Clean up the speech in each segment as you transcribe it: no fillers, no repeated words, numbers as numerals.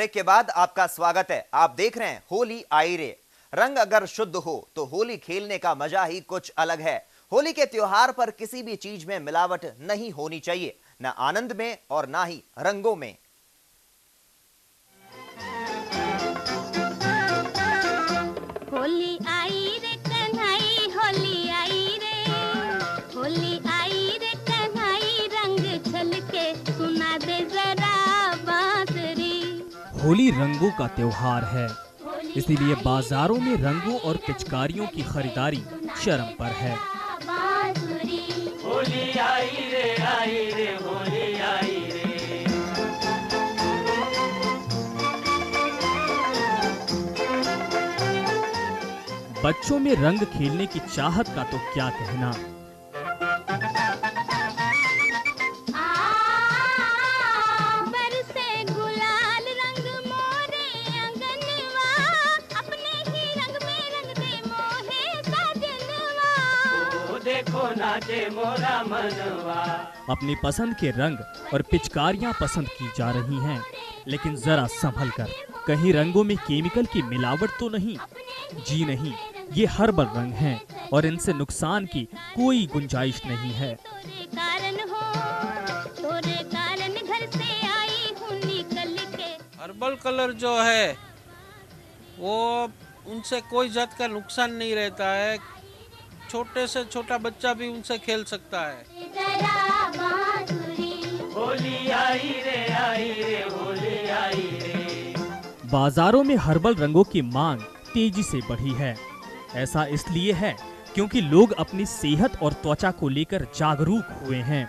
Break के बाद आपका स्वागत है। आप देख रहे हैं होली आई रे। रंग अगर शुद्ध हो तो होली खेलने का मजा ही कुछ अलग है। होली के त्योहार पर किसी भी चीज में मिलावट नहीं होनी चाहिए, न आनंद में और ना ही रंगों में। होली आई रे कन्हई, होली आई रे, होली आई रे कन्हई, रंग छलके सुना दे जरा बांसुरी। होली रंगों का त्योहार है, इसीलिए बाजारों में रंगों और पिचकारियों की खरीदारी चरम पर है। होली आई रे, आई रे, होली आई रे। बच्चों में रंग खेलने की चाहत का तो क्या कहना। बरसे गुलाल रंग मोरे अंगनवा, अपने ही रंग में रंग दे मोहे सजनवा। ओ देखो नाचे मोरा मनवा। अपनी पसंद के रंग और पिचकारियां पसंद की जा रही हैं, लेकिन जरा संभल कर, कहीं रंगों में केमिकल की मिलावट तो नहीं। जी नहीं, ये हर्बल रंग हैं और इनसे नुकसान की कोई गुंजाइश नहीं है। हर्बल कलर जो है वो उनसे कोई जात का नुकसान नहीं रहता है। छोटे से छोटा बच्चा भी उनसे खेल सकता है। होली आई रे, आई रे, होली आई रे। बाजारों में हर्बल रंगों की मांग तेजी से बढ़ी है। ऐसा इसलिए है क्योंकि लोग अपनी सेहत और त्वचा को लेकर जागरूक हुए हैं।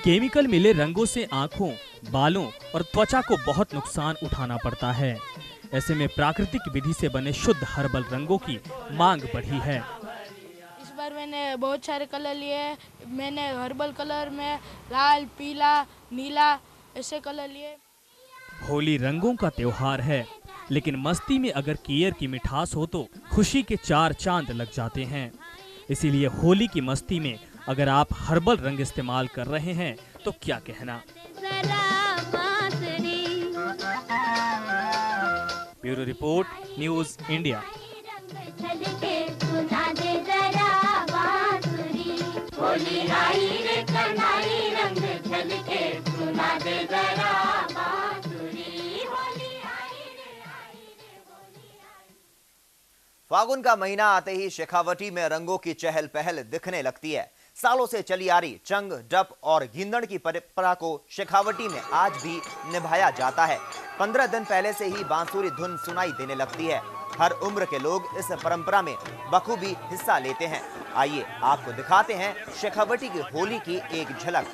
केमिकल मिले रंगों से आंखों, बालों और त्वचा को बहुत नुकसान उठाना पड़ता है। ऐसे में प्राकृतिक विधि से बने शुद्ध हर्बल रंगों की मांग बढ़ी है। इस बार मैंने बहुत सारे कलर लिए। मैंने हर्बल कलर में लाल, पीला, नीला ऐसे कलर लिए। होली रंगों का त्योहार है, लेकिन मस्ती में अगर केयर की मिठास हो तो खुशी के 4 चांद लग जाते हैं। इसीलिए होली की मस्ती में अगर आप हर्बल रंग इस्तेमाल कर रहे हैं तो क्या कहना। Bureau report, news India. Holi आई रे कन्हई, रंग छलके सुना दे जरा बांसुरी। होली आई रे, आई रे, होली आई। फागुन का महीना आते ही शेखावटी में रंगों की चहल पहल दिखने लगती है। सालों से चली आ रही चंग, डप और गींदड़ की परंपरा को शेखावटी में आज भी निभाया जाता है। 15 दिन पहले से ही बांसुरी धुन सुनाई देने लगती है। हर उम्र के लोग इस परंपरा में बखूबी हिस्सा लेते हैं। आइए आपको दिखाते हैं शेखावटी की होली की एक झलक।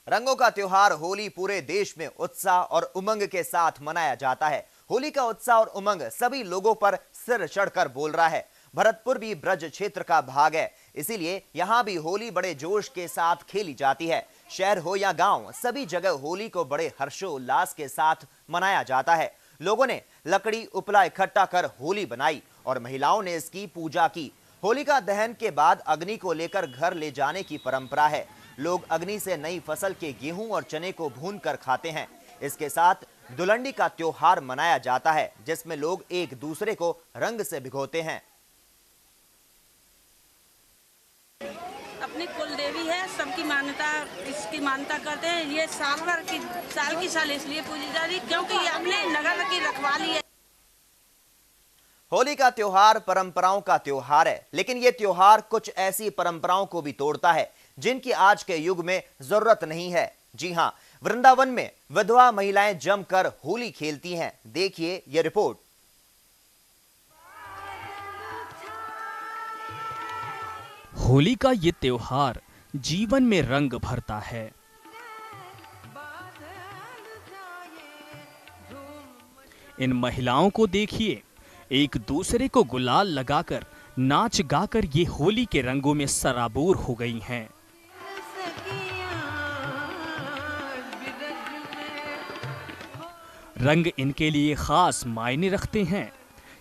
रंगों का त्योहार होली पूरे देश में उत्साह और उमंग के साथ मनाया जाता है। होली का उत्साह और उमंग सभी लोगों पर सिर चढ़कर बोल रहा है। भरतपुर भी ब्रज क्षेत्र का भाग है, इसीलिए यहाँ भी होली बड़े जोश के साथ खेली जाती है। शहर हो या गांव, सभी जगह होली को बड़े हर्षोल्लास के साथ मनाया जाता है। लोगों ने लकड़ी उपला इकट्ठा कर होली बनाई और महिलाओं ने इसकी पूजा की। होलिका दहन के बाद अग्नि को लेकर घर ले जाने की परंपरा है। लोग अग्नि से नई फसल के गेहूं और चने को भूनकर खाते हैं। इसके साथ दुलंडी का त्योहार मनाया जाता है, जिसमें लोग एक दूसरे को रंग से भिगोते हैं। अपनी कुल देवी है, सबकी मान्यता, इसकी मान्यता करते हैं। ये साल भर की साल इसलिए पूजी जा रही क्योंकि ये अपने नगर की रखवाली है। होली का त्योहार परंपराओं का त्योहार है, लेकिन यह त्योहार कुछ ऐसी परंपराओं को भी तोड़ता है जिनकी आज के युग में जरूरत नहीं है। जी हां, वृंदावन में विधवा महिलाएं जमकर होली खेलती हैं। देखिए यह रिपोर्ट। होली का ये त्योहार जीवन में रंग भरता है। इन महिलाओं को देखिए, एक दूसरे को गुलाल लगाकर नाच गाकर ये होली के रंगों में सराबोर हो गई हैं। रंग इनके लिए खास मायने रखते हैं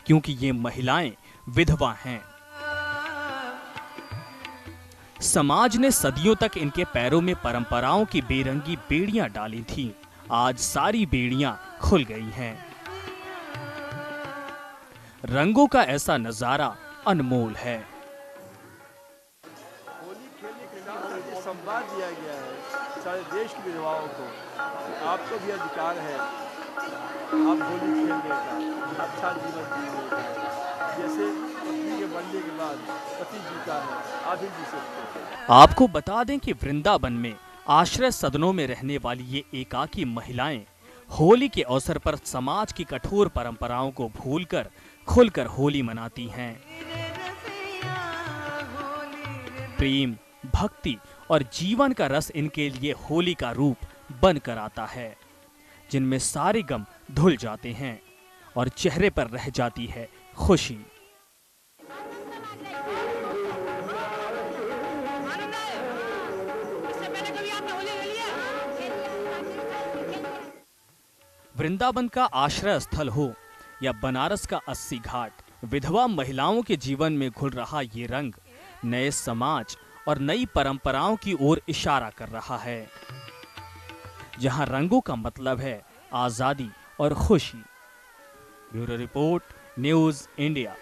क्योंकि ये महिलाएं विधवा हैं। समाज ने सदियों तक इनके पैरों में परंपराओं की बेरंगी बेड़ियां डाली थीं। आज सारी बेड़ियां खुल गई हैं। रंगों का ऐसा नजारा अनमोल है। होली खेलने के लिए संवाद दिया गया है सारे देश की विधवाओं को। आपको भी अधिकार है आप होली खेलने का, अच्छा जीवन जीने का। जैसे पत्नी के बनने के बाद पति जीता है, आप भी जी सकते हैं। आपको बता दें कि वृंदावन में आश्रय सदनों में रहने वाली ये एकाकी महिलाएं होली के अवसर पर समाज की कठोर परंपराओं को भूलकर खुलकर होली मनाती हैं। प्रेम, भक्ति और जीवन का रस इनके लिए होली का रूप बनकर आता है, जिनमें सारे गम धुल जाते हैं और चेहरे पर रह जाती है खुशी। वृंदावन का आश्रय स्थल हो या बनारस का 80 घाट, विधवा महिलाओं के जीवन में घुल रहा ये रंग नए समाज और नई परंपराओं की ओर इशारा कर रहा है, जहां रंगों का मतलब है आजादी और खुशी। Bureau report, news India.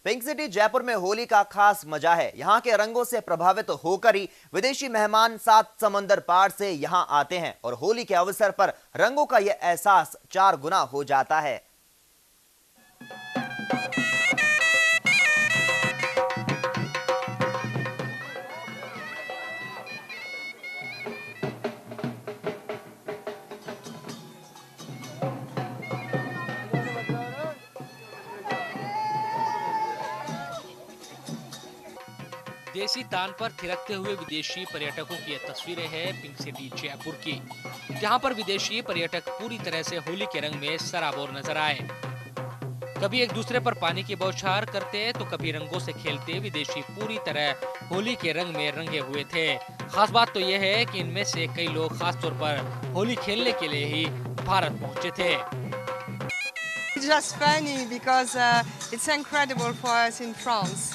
Pink city Jaipur में होली का खास मजा है। यहाँ के रंगों से प्रभावित होकर ही विदेशी मेहमान 7 समंदर पार से यहाँ आते हैं और होली के अवसर पर रंगों का यह एहसास 4 गुना हो जाता है। देसी तान पर थिरकते हुए विदेशी पर्यटकों की ये तस्वीरें हैं पिंक सिटी जयपुर की, जहां पर विदेशी पर्यटक पूरी तरह से होली के रंग में सराबोर नजर आए। कभी एक दूसरे पर पानी की बौछार करते तो कभी रंगों से खेलते विदेशी पूरी तरह होली के रंग में रंगे हुए थे। खास बात तो यह है कि इनमें से कई लोग खास तौर पर होली खेलने के लिए ही भारत पहुंचे थे। It's just funny because it's incredible for us in France.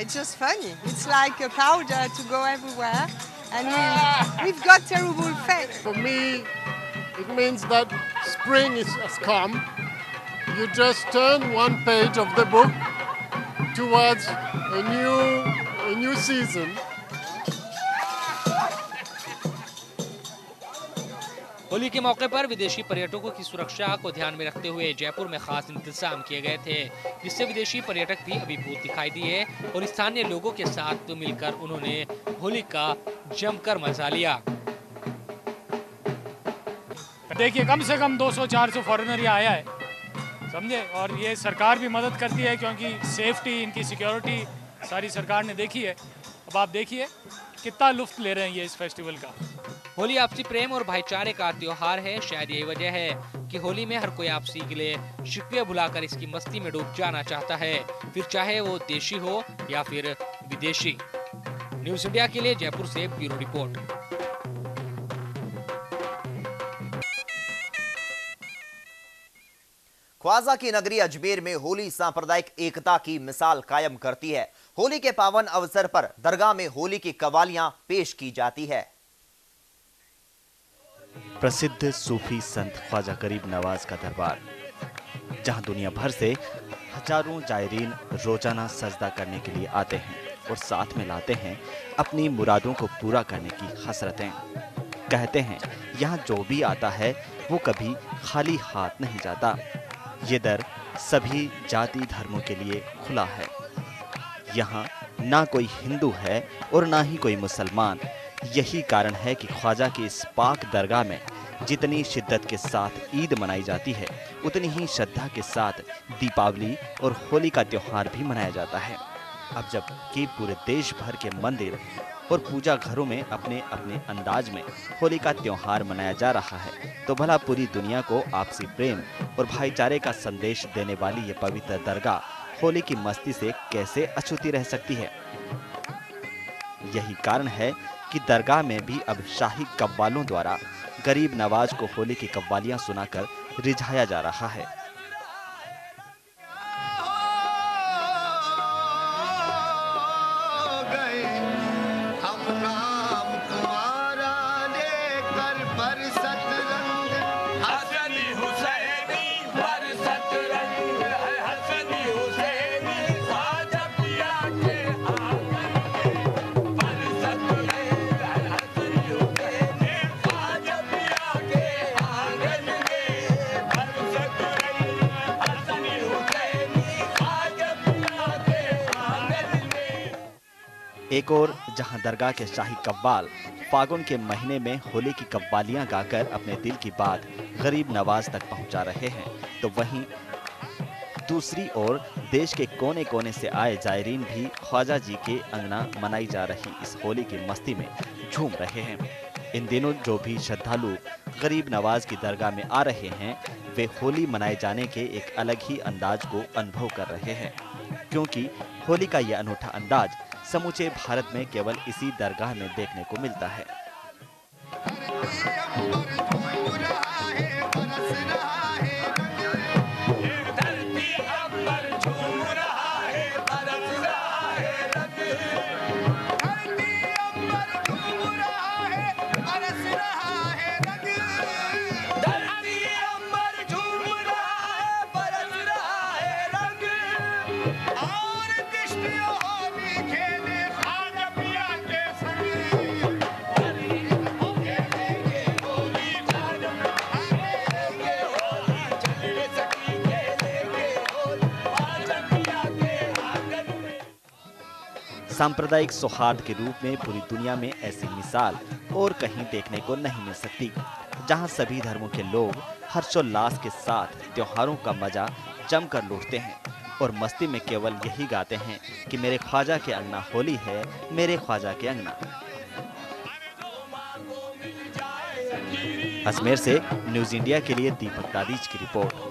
It's just funny. It's like a powder to go everywhere, and we've got terrible fate. For me, it means that spring has come. You just turn one page of the book towards a new season. Holi के मौके पर विदेशी पर्यटकों की सुरक्षा को ध्यान में रखते हुए जयपुर में खास इंतजाम किए गए थे, जिससे विदेशी पर्यटक भी अभिभूत दिखाई दिए और स्थानीय लोगों के साथ मिलकर उन्होंने होली का जमकर मजा लिया। देखिए, कम से कम 200-400 फॉरेनर यहाँ आया है, समझे, और ये सरकार भी मदद करती है क्योंकि सेफ्टी, इनकी सिक्योरिटी सारी सरकार ने देखी है। अब आप देखिए कितना लुत्फ ले रहे हैं ये इस फेस्टिवल का। होली आपसी प्रेम और भाईचारे का त्योहार है। शायद यही वजह है कि होली में हर कोई आपसी गिले शिकवे भुलाकर इसकी मस्ती में डूब जाना चाहता है, फिर चाहे वो देशी हो या फिर विदेशी। न्यूज़ इंडिया के लिए जयपुर से ब्यूरो रिपोर्ट। ख्वाजा की नगरी अजमेर में होली सांप्रदायिक एकता की मिसाल कायम करती है। होली के पावन अवसर पर दरगाह में होली की कवालियां पेश की जाती है। प्रसिद्ध सूफी संत ख्वाजा गरीब नवाज का दरबार, जहां दुनिया भर से हजारों जायरीन रोजाना सजदा करने के लिए आते हैं और साथ में लाते हैं अपनी मुरादों को पूरा करने की हसरतें। कहते हैं यहाँ जो भी आता है वो कभी खाली हाथ नहीं जाता। ये दर सभी जाति धर्मों के लिए खुला है। यहाँ ना कोई हिंदू है और ना ही कोई मुसलमान। यही कारण है कि ख्वाजा की इस पाक दरगाह में जितनी शिद्दत के साथ ईद मनाई जाती है, उतनी ही श्रद्धा के साथ दीपावली और होली का त्योहार भी मनाया जाता है। अब जबकि पूरे देश भर के मंदिर और पूजा घरों में अपने अपने अंदाज में होली का त्योहार मनाया जा रहा है, तो भला पूरी दुनिया को आपसी प्रेम और भाईचारे का संदेश देने वाली ये पवित्र दरगाह होली की मस्ती से कैसे अछूती रह सकती है? यही कारण है कि दरगाह में भी अब शाही कव्वालों द्वारा गरीब नवाज को होली की कव्वालियां सुनाकर रिझाया जा रहा है। एक और जहां दरगाह के शाही कव्वाल फागुन के महीने में होली की कव्वालियां गाकर अपने दिल की बात गरीब नवाज तक पहुंचा रहे हैं, तो वहीं दूसरी ओर देश के कोने कोने से आए जायरीन भी ख्वाजा जी के अंगना मनाई जा रही इस होली की मस्ती में झूम रहे हैं। इन दिनों जो भी श्रद्धालु गरीब नवाज की दरगाह में आ रहे हैं, वे होली मनाए जाने के एक अलग ही अंदाज को अनुभव कर रहे हैं, क्योंकि होली का यह अनूठा अंदाज समूचे भारत में केवल इसी दरगाह में देखने को मिलता है। सांप्रदायिक सौहार्द के रूप में पूरी दुनिया में ऐसी मिसाल और कहीं देखने को नहीं मिल सकती, जहां सभी धर्मों के लोग हर्षोल्लास के साथ त्योहारों का मजा जमकर लूटते हैं और मस्ती में केवल यही गाते हैं कि मेरे ख्वाजा के अंगना होली है, मेरे ख्वाजा के अंगना। अजमेर से न्यूज इंडिया के लिए दीपक दादीज की रिपोर्ट।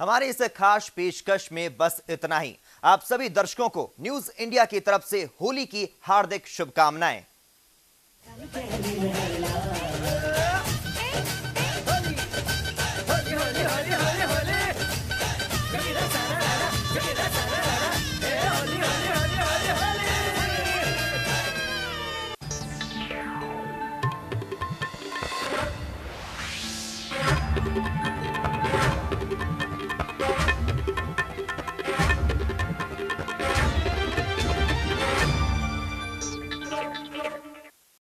हमारे इस खास पेशकश में बस इतना ही। आप सभी दर्शकों को न्यूज इंडिया की तरफ से होली की हार्दिक शुभकामनाएं।